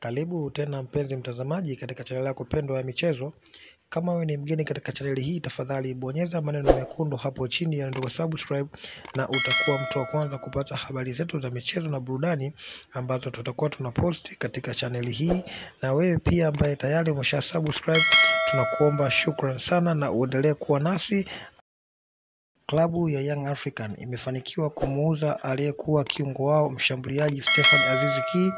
Karibu tena mpenzi mtazamaji katika channel yako pendwa ya michezo. Kama wewe ni mgeni katika channel hii, tafadhali bonyeza maneno mekundu hapo chini yanayoandikwa subscribe, na utakuwa mtu wa kwanza kupata habari zetu za michezo na burudani ambazo tutakuwa tunaposti katika channel hii. Na wewe pia ambaye tayari umesha subscribe, tunakuomba shukrani sana na uendelee kuwa nasi. Klabu ya Young African imefanikiwa kumuuza aliyekuwa kiungo wao mshambuliaji Stefan Aziz Ki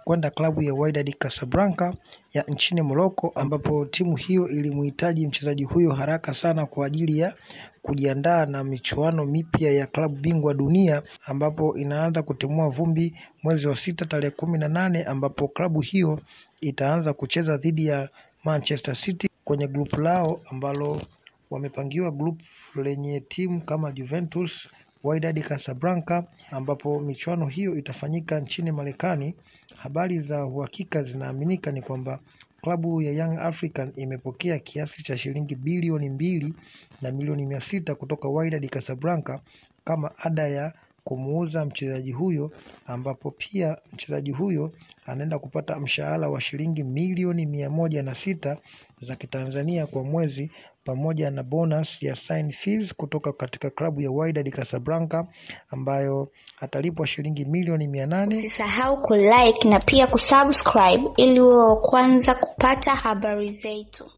kwenda klabu ya Wydad Casablanca ya nchini Morocco, ambapo timu hiyo ilimhitaji mchezaji huyo haraka sana kwa ajili ya kujiandaa na michuano mipya ya klabu bingwa dunia, ambapo inaanza kutimua vumbi mwezi wa 6 tarehe 18, ambapo klabu hiyo itaanza kucheza dhidi ya Manchester City kwenye grupu lao ambalo wamepangiwa grupu lenye timu kama Juventus, Wydad Casablanca, ambapo michuano hiyo itafanyika nchini Marekani. Habari za uhakika zinaaminika ni kwamba klabu ya Young African imepokea kiasi cha shilingi bilioni 2 na milioni 600 kutoka Wydad Casablanca kama ada ya kumuuza mchezaji huyo, ambapo pia mchezaji huyo anaenda kupata mshahara wa shilingi milioni 106 za Kitanzania kwa mwezi, pamoja na bonus ya sign fees kutoka katika klabu ya Wydad Casablanca ambayo atalipwa shilingi milioni 800. Usisahau kulike na pia kusubscribe ili uwe wa kwanza kupata habari zetu.